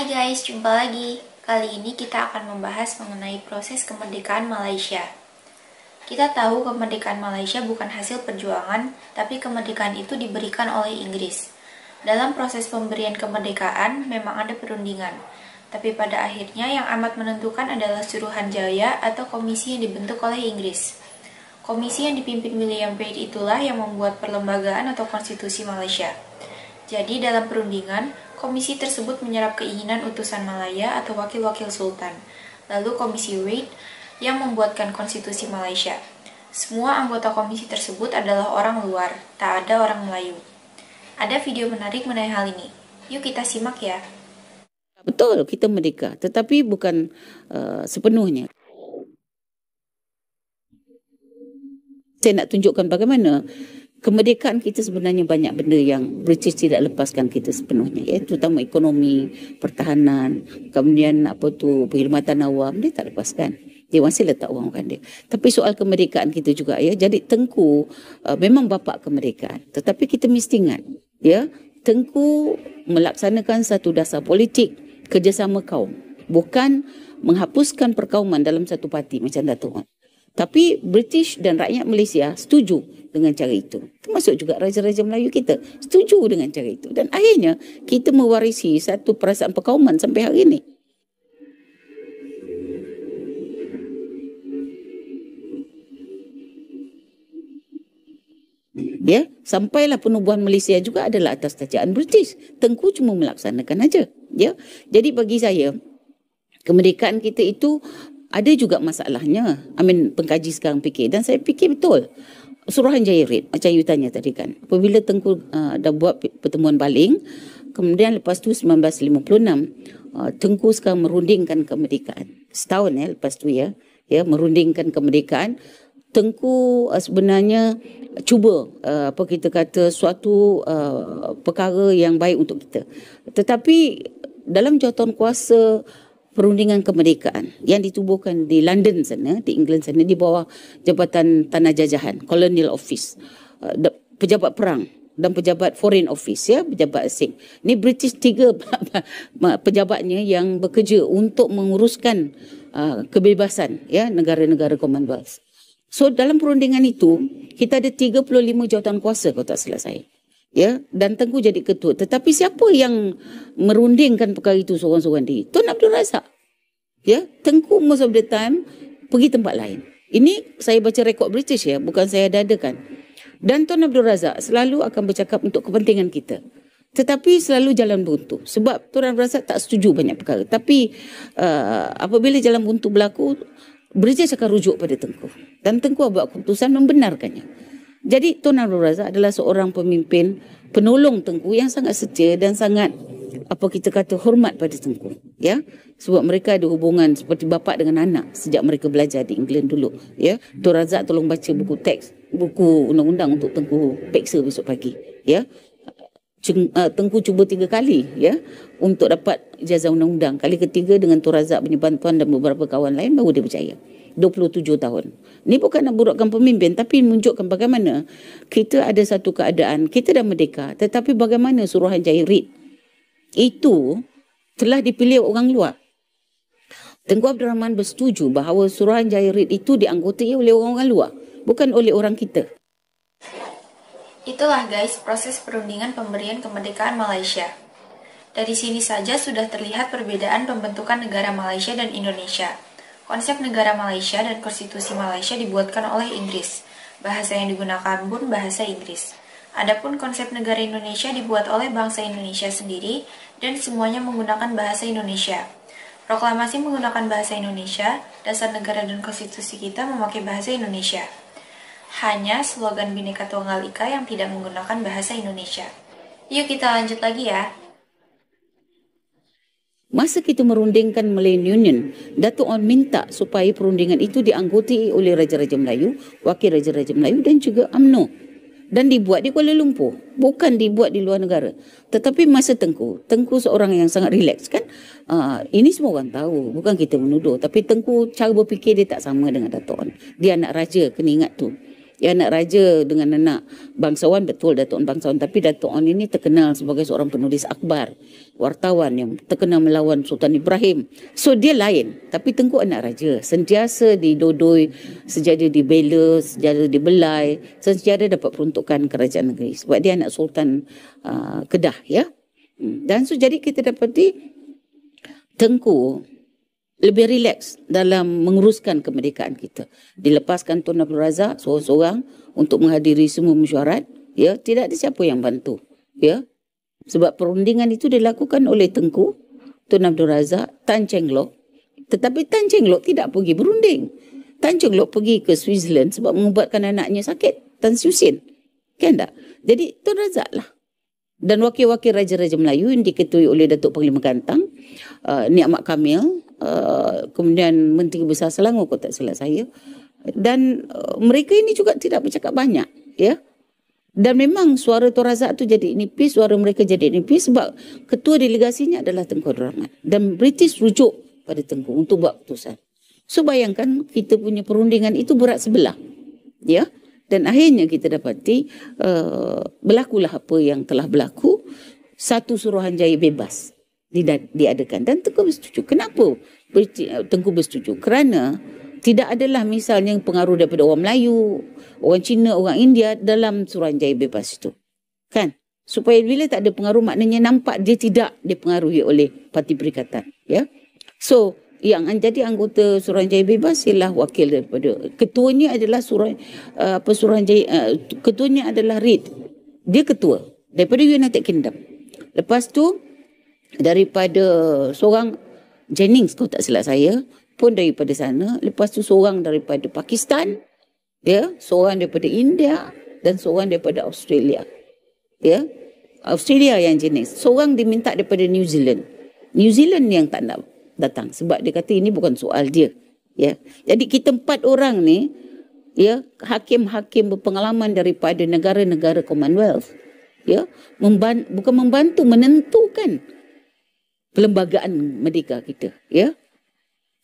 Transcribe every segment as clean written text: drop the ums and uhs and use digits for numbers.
Hai guys, jumpa lagi. Kali ini kita akan membahas mengenai proses kemerdekaan Malaysia. Kita tahu kemerdekaan Malaysia bukan hasil perjuangan, tapi kemerdekaan itu diberikan oleh Inggris. Dalam proses pemberian kemerdekaan memang ada perundingan, tapi pada akhirnya yang amat menentukan adalah Suruhanjaya atau komisi yang dibentuk oleh Inggris. Komisi yang dipimpin William Pitt itulah yang membuat perlembagaan atau konstitusi Malaysia. Jadi dalam perundingan, komisi tersebut menyerap keinginan utusan Malaya atau wakil-wakil sultan. Lalu komisi Reid yang membuatkan konstitusi Malaysia. Semua anggota komisi tersebut adalah orang luar, tak ada orang Melayu. Ada video menarik mengenai hal ini. Yuk kita simak ya. Betul, kita merdeka, tetapi bukan sepenuhnya. Saya nak tunjukkan bagaimana kemerdekaan kita sebenarnya banyak benda yang British tidak lepaskan kita sepenuhnya, ya, terutama ekonomi, pertahanan, kemudian perkhidmatan awam, dia tak lepaskan. Dia masih letak wang dia. Tapi soal kemerdekaan kita juga, ya. Jadi Tengku memang bapa kemerdekaan, tetapi kita mesti ingat, ya, Tengku melaksanakan satu dasar politik kerjasama kaum, bukan menghapuskan perkauman dalam satu parti macam Datuk. Tapi British dan rakyat Malaysia setuju dengan cara itu. Termasuk juga Raja-Raja Melayu kita setuju dengan cara itu. Dan akhirnya kita mewarisi satu perasaan perkauman sampai hari ini. Ya, sampailah penubuhan Malaysia juga adalah atas tajaan British. Tengku cuma melaksanakan aja. Ya, jadi bagi saya kemerdekaan kita itu ada juga masalahnya. Pengkaji sekarang fikir, dan saya fikir betul. Suruhanjaya Reid, macam you tanya tadi kan. Apabila Tengku dah buat pertemuan baling, kemudian lepas tu 1956, Tengku sekarang merundingkan kemerdekaan. Setahun lepas tu ya merundingkan kemerdekaan. Tengku sebenarnya cuba suatu perkara yang baik untuk kita. Tetapi dalam jawatan kuasa perundingan kemerdekaan yang ditubuhkan di London sana, di England sana, di bawah Jabatan Tanah Jajahan, Colonial Office, pejabat perang dan pejabat Foreign Office, ya, pejabat asing. Ini British 3 pejabatnya yang bekerja untuk menguruskan kebebasan, ya, negara-negara Commonwealth. So dalam perundingan itu kita ada 35 jawatan kuasa kalau tak salah saya. Ya, dan Tengku jadi ketua. Tetapi siapa yang merundingkan perkara itu seorang-seorang diri? Tun Abdul Razak. Ya, Tengku most of the time pergi tempat lain. Ini saya baca rekod British, ya, bukan saya dadakan. Dan Tun Abdul Razak selalu akan bercakap untuk kepentingan kita. Tetapi selalu jalan buntu. Sebab Tun Abdul Razak tak setuju banyak perkara. Tapi apabila jalan buntu berlaku, British akan rujuk pada Tengku. Dan Tengku buat keputusan membenarkannya. Jadi Tun Abdul Razak adalah seorang pemimpin penolong Tengku yang sangat setia dan sangat hormat pada Tengku, ya. Sebab mereka ada hubungan seperti bapa dengan anak sejak mereka belajar di England dulu, ya. Tun Razak tolong baca buku teks, buku undang-undang untuk Tengku peksa besok pagi, ya. Tengku cuba 3 kali, ya, untuk dapat ijazah undang-undang. Kali ketiga dengan Tun Razak punya bantuan dan beberapa kawan lain baru dia berjaya. 27 tahun. Ini bukan nak burukkan pemimpin, tapi menunjukkan bagaimana kita ada satu keadaan, kita dah merdeka, tetapi bagaimana Suruhanjaya Reid itu telah dipilih orang luar. Tengku Abdul Rahman bersetuju bahawa Suruhanjaya Reid itu dianggotai oleh orang-orang luar, bukan oleh orang kita. Itulah guys proses perundingan pemberian kemerdekaan Malaysia. Dari sini saja sudah terlihat perbedaan pembentukan negara Malaysia dan Indonesia. Konsep negara Malaysia dan konstitusi Malaysia dibuatkan oleh Inggris. Bahasa yang digunakan pun bahasa Inggris. Adapun konsep negara Indonesia dibuat oleh bangsa Indonesia sendiri dan semuanya menggunakan bahasa Indonesia. Proklamasi menggunakan bahasa Indonesia, dasar negara dan konstitusi kita memakai bahasa Indonesia. Hanya slogan Bhinneka Tunggal Ika yang tidak menggunakan bahasa Indonesia. Yuk kita lanjut lagi ya. Masa kita merundingkan Malayan Union, Datuk Onn minta supaya perundingan itu dianggotai oleh Raja-Raja Melayu, Wakil Raja-Raja Melayu dan juga UMNO. Dan dibuat di Kuala Lumpur, bukan dibuat di luar negara. Tetapi masa Tengku seorang yang sangat rileks kan. Ini semua orang tahu, bukan kita menuduh. Tapi Tengku cara berfikir dia tak sama dengan Datuk Onn. Dia anak raja, kena ingat tu. Ya, anak raja dengan anak bangsawan, betul Datuk bangsawan, tapi Datuk On ini terkenal sebagai seorang penulis akhbar, wartawan yang terkenal melawan Sultan Ibrahim. So dia lain, tapi Tengku anak raja, sentiasa didodoi, sejadah dibela, sejadah dibelai, sejadah dapat peruntukan kerajaan negeri sebab dia anak Sultan Kedah, ya. Dan so jadi kita dapati Tengku lebih rileks dalam menguruskan kemerdekaan kita. Dilepaskan Tun Abdul Razak seorang-seorang untuk menghadiri semua mesyuarat, ya, tidak ada siapa yang bantu, ya. Sebab perundingan itu dilakukan oleh Tengku, Tun Abdul Razak, Tan Cheng Lock. Tetapi Tan Cheng Lock tidak pergi berunding. Tan Cheng Lock pergi ke Switzerland sebab mengubatkan anaknya sakit, Tan Siew Sin. Kan tak? Jadi Tun Razak lah. Dan wakil-wakil Raja-Raja Melayu yang diketuai oleh Datuk Panglima Gantang, Ni Ahmad Kamil, kemudian Menteri Besar Selangor, kalau tak salah saya. Dan mereka ini juga tidak bercakap banyak, ya. Dan memang suara Tun Razak tu jadi nipis, suara mereka jadi nipis sebab ketua delegasinya adalah Tengku Abdul Rahman. Dan British rujuk pada Tengku untuk buat keputusan. So bayangkan kita punya perundingan itu berat sebelah, ya. Dan akhirnya kita dapati berlakulah apa yang telah berlaku. Satu Suruhanjaya bebas diadakan dan Tengku bersetuju. Kenapa Tengku bersetuju? Kerana tidak adalah misalnya pengaruh daripada orang Melayu, orang Cina, orang India dalam Suruhanjaya bebas itu. Kan? Supaya bila tak ada pengaruh, maknanya nampak dia tidak dipengaruhi oleh Parti Perikatan, ya. So yang jadi anggota Suruhanjaya bebas ialah wakil daripada ketuanya adalah Suruhanjaya, ketuanya adalah Reid. Dia ketua daripada United Kingdom. Lepas tu daripada seorang Jennings, kalau tak silap saya, pun daripada sana. Lepas tu seorang daripada Pakistan, ya, seorang daripada India dan seorang daripada Australia. Ya. Australia yang Jennings. Seorang diminta daripada New Zealand. New Zealand yang tak nak datang sebab dia kata ini bukan soal dia, ya. Jadi kita 4 orang ni, ya, hakim-hakim berpengalaman daripada negara-negara Commonwealth, ya, bukan membantu, menentukan perlembagaan merdeka kita, ya.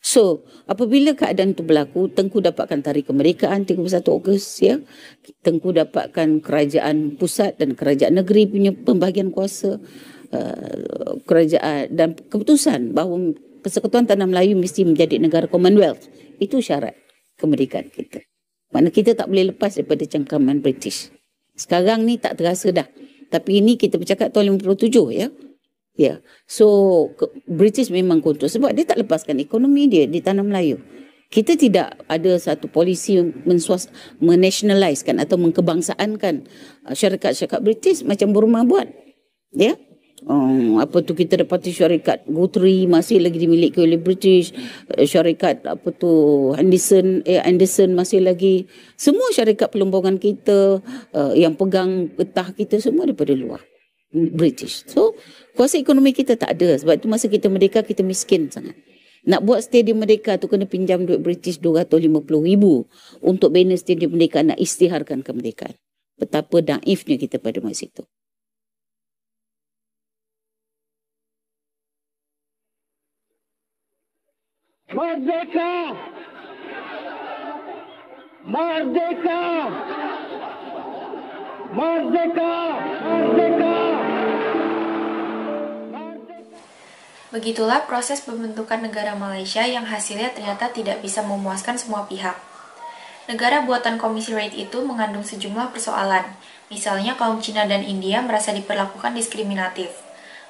So apabila keadaan itu berlaku, Tengku dapatkan Tarikh Kemerdekaan 31 Ogos, ya. Tengku dapatkan kerajaan pusat dan kerajaan negeri punya pembahagian kuasa, kerajaan dan keputusan bahawa Persekutuan Tanah Melayu mesti menjadi negara Commonwealth. Itu syarat kemerdekaan kita. Maknanya kita tak boleh lepas daripada cengkaman British. Sekarang ni tak terasa dah. Tapi ini kita bercakap tahun 57, ya. Ya. So British memang kontrol sebab dia tak lepaskan ekonomi dia di Tanah Melayu. Kita tidak ada satu polisi menationalizekan atau mengkebangsaankan syarikat-syarikat British macam Burma buat. Ya. Apa tu kita dapati syarikat Guthrie masih lagi dimiliki oleh British, syarikat apa tu Anderson masih lagi, semua syarikat pelombongan kita yang pegang getah kita semua daripada luar, British. So kuasa ekonomi kita tak ada, sebab itu masa kita merdeka kita miskin sangat. Nak buat stadium merdeka tu kena pinjam duit British 250,000 untuk bina stadium merdeka, nak isytiharkan kemerdekaan. Betapa naifnya kita pada masa itu. Merdeka! Merdeka! Merdeka! Merdeka! Begitulah proses pembentukan negara Malaysia yang hasilnya ternyata tidak bisa memuaskan semua pihak. Negara buatan Komisi Reid itu mengandung sejumlah persoalan. Misalnya kaum Cina dan India merasa diperlakukan diskriminatif.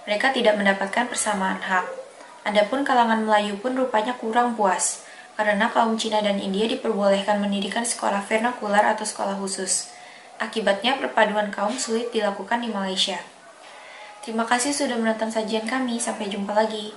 Mereka tidak mendapatkan persamaan hak. Adapun kalangan Melayu pun rupanya kurang puas, karena kaum Cina dan India diperbolehkan mendirikan sekolah vernakular atau sekolah khusus. Akibatnya perpaduan kaum sulit dilakukan di Malaysia. Terima kasih sudah menonton sajian kami, sampai jumpa lagi.